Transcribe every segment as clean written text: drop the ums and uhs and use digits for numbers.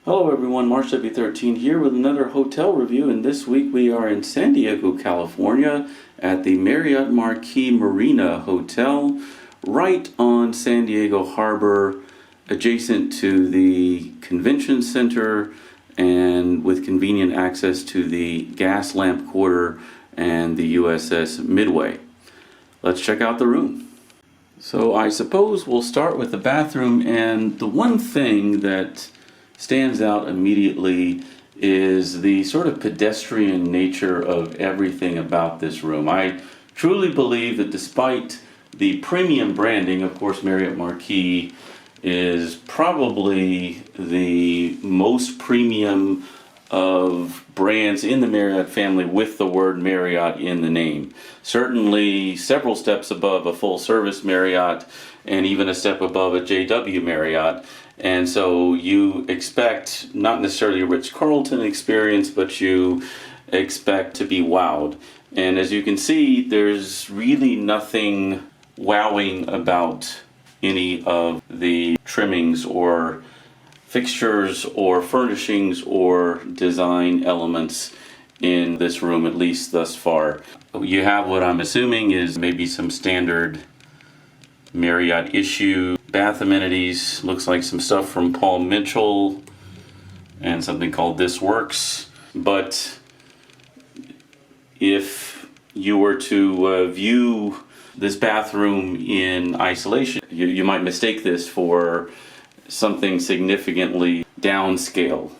Hello everyone, March W13 here with another hotel review, and this week we are in San Diego, California at the Marriott Marquis Marina Hotel, right on San Diego Harbor, adjacent to the convention center and with convenient access to the gas lamp quarter and the USS Midway. Let's check out the room. So I suppose we'll start with the bathroom, and the one thing that stands out immediately is the sort of pedestrian nature of everything about this room. I truly believe that despite the premium branding, of course Marriott Marquis is probably the most premium of brands in the Marriott family with the word Marriott in the name. Certainly several steps above a full service Marriott and even a step above a JW Marriott. And so you expect not necessarily a Ritz-Carlton experience, but you expect to be wowed. And as you can see, there's really nothing wowing about any of the trimmings or fixtures or furnishings or design elements in this room, at least thus far. You have what I'm assuming is maybe some standard Marriott issue bath amenities. Looks like some stuff from Paul Mitchell and something called This Works. But if you were to view this bathroom in isolation, you might mistake this for something significantly downscale,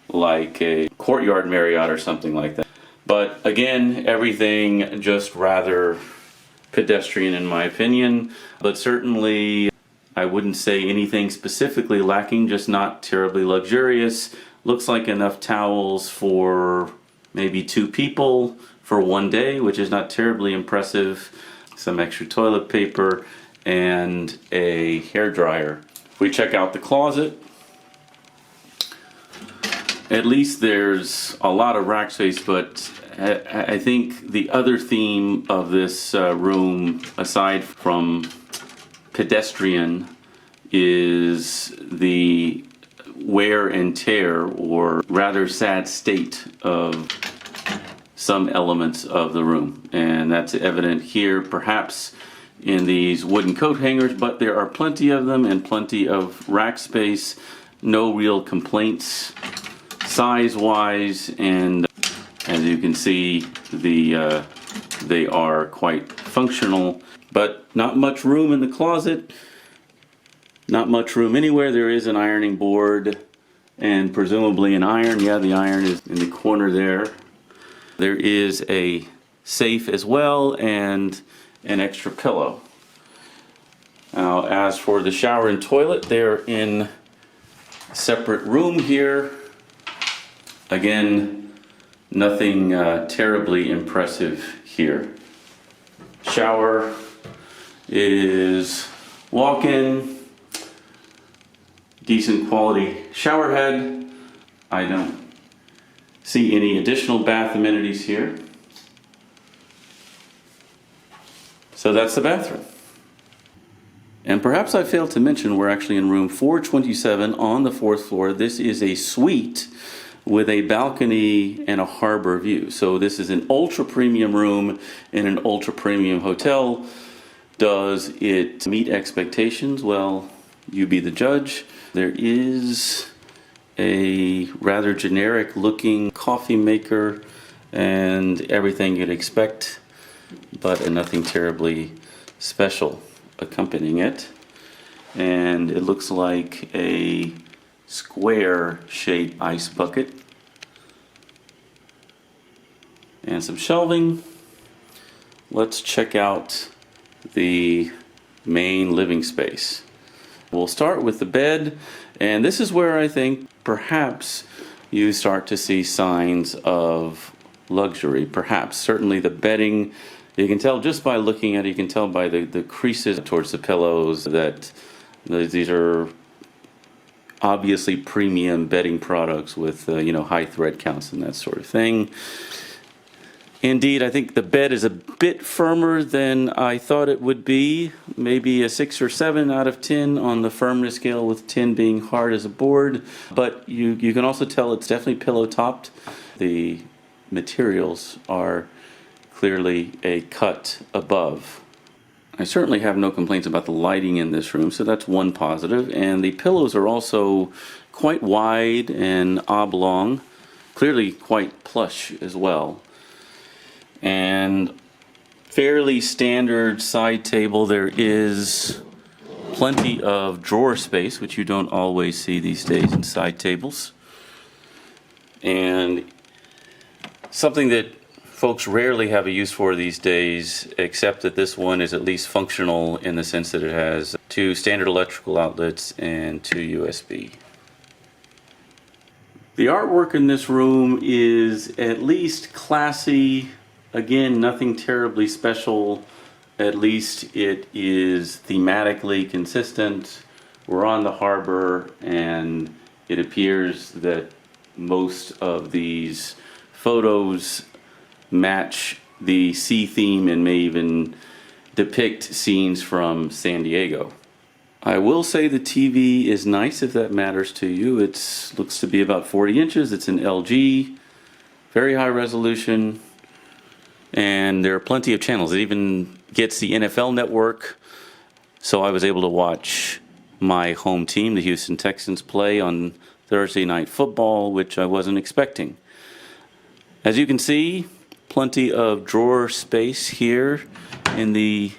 like a Courtyard Marriott or something like that. But again, everything just rather pedestrian in my opinion, but certainly I wouldn't say anything specifically lacking, just not terribly luxurious. Looks like enough towels for maybe 2 people for one day, which is not terribly impressive. Some extra toilet paper and a hairdryer. If we check out the closet, at least there's a lot of rack space, but I think the other theme of this room, aside from pedestrian, is the wear and tear, or rather sad state of some elements of the room. And that's evident here, perhaps in these wooden coat hangers, but there are plenty of them and plenty of rack space. No real complaints size-wise, and as you can see, they are quite functional, but not much room in the closet, not much room anywhere. There is an ironing board and presumably an iron. Yeah, the iron is in the corner there. There is a safe as well and an extra pillow. Now, as for the shower and toilet, they're in a separate room here. Again, nothing terribly impressive here. Shower is walk-in, decent quality shower head. I don't see any additional bath amenities here. So that's the bathroom. And perhaps I failed to mention we're actually in room 427 on the 4th floor. This is a suite with a balcony and a harbor view. So this is an ultra premium room in an ultra premium hotel. Does it meet expectations? Well, you be the judge. There is a rather generic looking coffee maker and everything you'd expect, but nothing terribly special accompanying it. And it looks like a square shaped ice bucket and some shelving. Let's check out the main living space. We'll start with the bed, and this is where I think perhaps you start to see signs of luxury. Perhaps, certainly the bedding, you can tell just by looking at it, you can tell by the creases towards the pillows that these are obviously premium bedding products with high thread counts and that sort of thing. Indeed, I think the bed is a bit firmer than I thought it would be. Maybe a 6 or 7 out of 10 on the firmness scale, with 10 being hard as a board. But you can also tell it's definitely pillow topped. The materials are clearly a cut above. I certainly have no complaints about the lighting in this room, so that's one positive. And the pillows are also quite wide and oblong, clearly quite plush as well. And fairly standard side table. There is plenty of drawer space, which you don't always see these days in side tables. And something that folks rarely have a use for these days, except that this one is at least functional in the sense that it has 2 standard electrical outlets and 2 USB. The artwork in this room is at least classy. Again, nothing terribly special. At least it is thematically consistent. We're on the harbor, and it appears that most of these photos match the sea theme and may even depict scenes from San Diego. I will say the TV is nice, if that matters to you. It looks to be about 40 inches. It's an LG, very high resolution, and there are plenty of channels. It even gets the NFL network, so I was able to watch my home team, the Houston Texans, play on Thursday Night Football, which I wasn't expecting. As you can see, plenty of drawer space here in the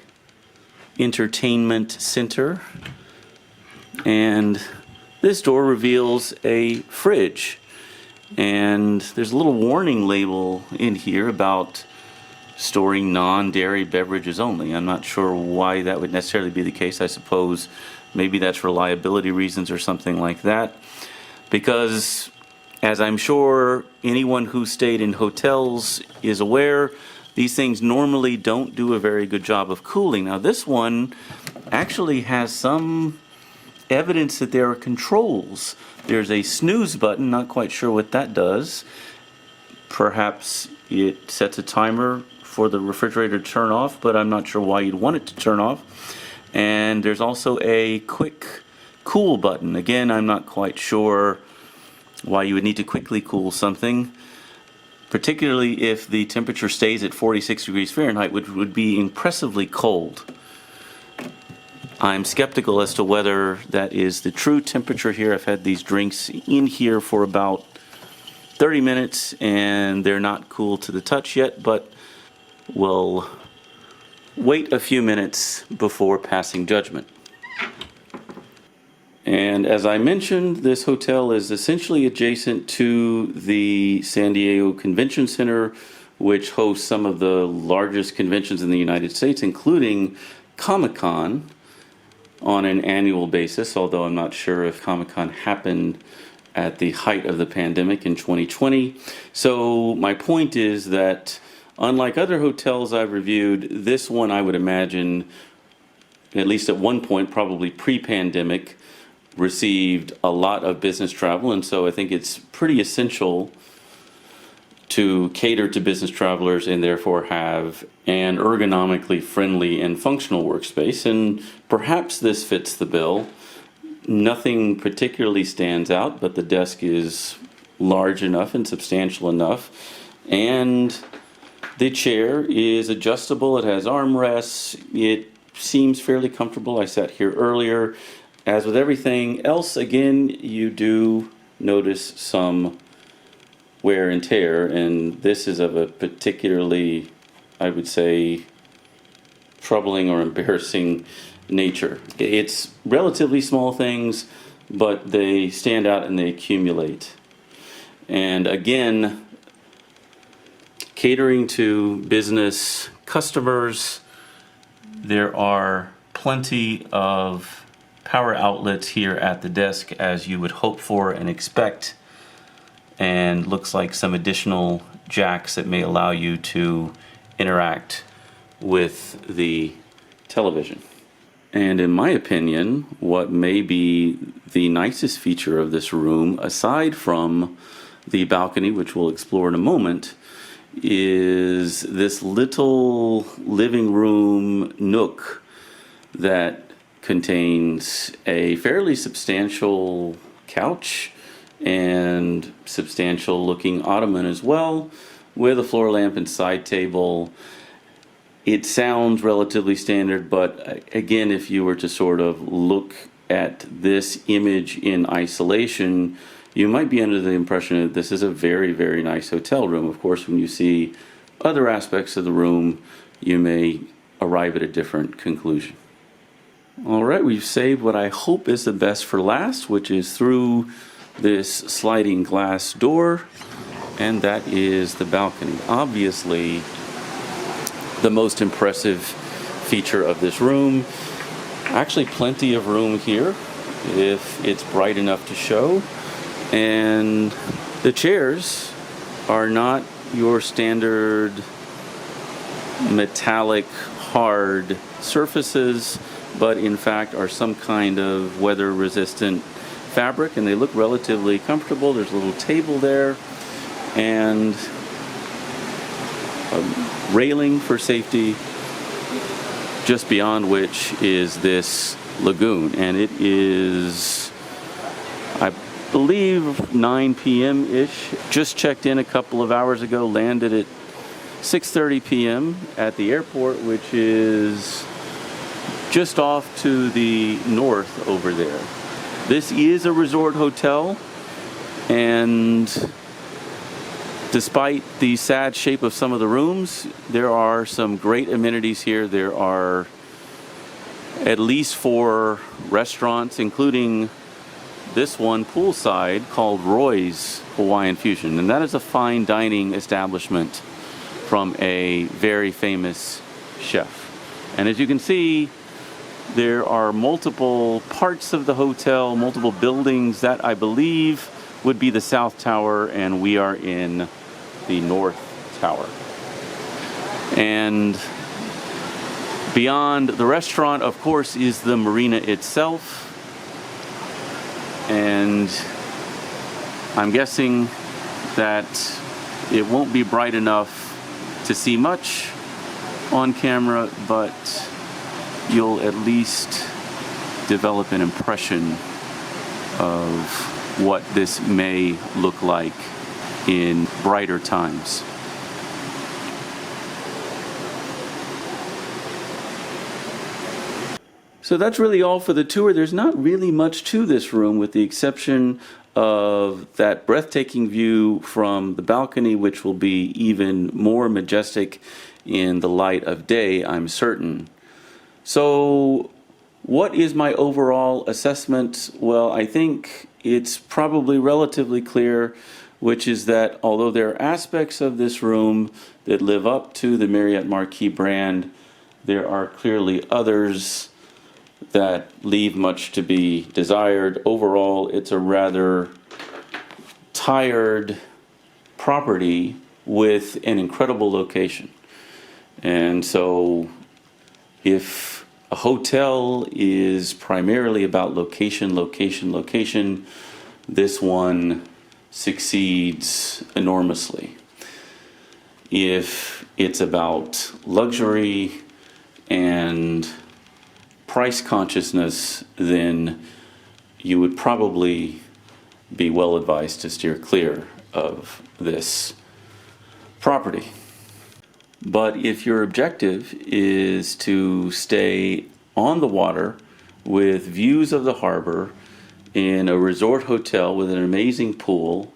entertainment center. And this door reveals a fridge. And there's a little warning label in here about storing non-dairy beverages only. I'm not sure why that would necessarily be the case. I suppose maybe that's reliability reasons or something like that. Because, as I'm sure anyone who stayed in hotels is aware, these things normally don't do a very good job of cooling. Now, this one actually has some evidence that there are controls. There's a snooze button, not quite sure what that does. Perhaps it sets a timer for the refrigerator to turn off, but I'm not sure why you'd want it to turn off. And there's also a quick cool button. Again, I'm not quite sure why you would need to quickly cool something, particularly if the temperature stays at 46 degrees Fahrenheit, which would be impressively cold. I'm skeptical as to whether that is the true temperature here. I've had these drinks in here for about 30 minutes and they're not cool to the touch yet, but we'll wait a few minutes before passing judgment. And as I mentioned, this hotel is essentially adjacent to the San Diego Convention Center, which hosts some of the largest conventions in the United States, including Comic-Con on an annual basis, although I'm not sure if Comic-Con happened at the height of the pandemic in 2020. So my point is that unlike other hotels I've reviewed, this one I would imagine, at least at one point, probably pre-pandemic, received a lot of business travel, and so I think it's pretty essential to cater to business travelers and therefore have an ergonomically friendly and functional workspace, and perhaps this fits the bill. Nothing particularly stands out, but the desk is large enough and substantial enough, and the chair is adjustable. It has armrests. It seems fairly comfortable. I sat here earlier. As with everything else, again, you do notice some wear and tear, and this is of a particularly, I would say, troubling or embarrassing nature. It's relatively small things, but they stand out and they accumulate. And again, catering to business customers, there are plenty of power outlets here at the desk, as you would hope for and expect, and looks like some additional jacks that may allow you to interact with the television. And in my opinion, what may be the nicest feature of this room, aside from the balcony, which we'll explore in a moment, is this little living room nook that contains a fairly substantial couch and substantial looking ottoman as well, with a floor lamp and side table. It sounds relatively standard, but again, if you were to sort of look at this image in isolation, you might be under the impression that this is a very, very nice hotel room. Of course, when you see other aspects of the room, you may arrive at a different conclusion. All right, we've saved what I hope is the best for last, which is through this sliding glass door, and that is the balcony. Obviously, the most impressive feature of this room. Actually, plenty of room here if it's bright enough to show. And the chairs are not your standard metallic hard surfaces, but in fact are some kind of weather resistant fabric, and they look relatively comfortable. There's a little table there and a railing for safety, just beyond which is this lagoon. And it is, I believe, 9 p.m.-ish. Just checked in a couple of hours ago, landed at 6:30 p.m. at the airport, which is just off to the north over there. This is a resort hotel, and despite the sad shape of some of the rooms, there are some great amenities here. There are at least 4 restaurants, including this one poolside called Roy's Hawaiian Fusion, and that is a fine dining establishment from a very famous chef. And as you can see, there are multiple parts of the hotel, multiple buildings. That, I believe, would be the South Tower, and we are in the North Tower. And beyond the restaurant, of course, is the marina itself. And I'm guessing that it won't be bright enough to see much on camera, but you'll at least develop an impression of what this may look like in brighter times. So that's really all for the tour. There's not really much to this room, with the exception of that breathtaking view from the balcony, which will be even more majestic in the light of day, I'm certain. So what is my overall assessment? Well, I think it's probably relatively clear, which is that although there are aspects of this room that live up to the Marriott Marquis brand, there are clearly others that leave much to be desired. Overall, it's a rather tired property with an incredible location. And so if a hotel is primarily about location, location, location, this one succeeds enormously. If it's about luxury and price consciousness, then you would probably be well advised to steer clear of this property. But if your objective is to stay on the water with views of the harbor in a resort hotel with an amazing pool,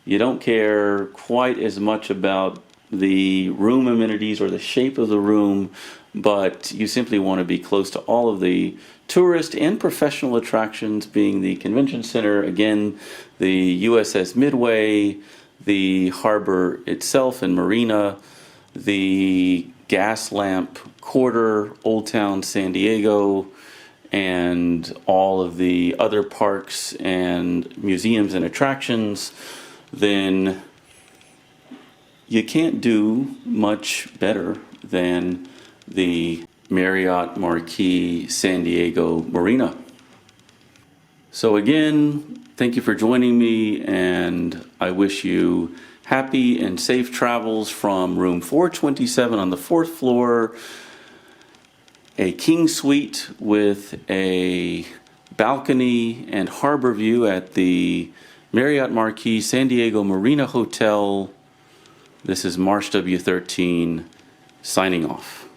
you don't care quite as much about the room amenities or the shape of the room, but you simply want to be close to all of the tourist and professional attractions, being the convention center, again, the USS Midway, the harbor itself and Marina, the gas lamp quarter, Old Town San Diego, and all of the other parks and museums and attractions, then you can't do much better than the Marriott Marquis San Diego Marina. So again, thank you for joining me, and I wish you Happy and safe travels from room 427 on the 4th floor. A king suite with a balcony and harbor view at the Marriott Marquis San Diego Marina Hotel. This is Marsh W13 signing off.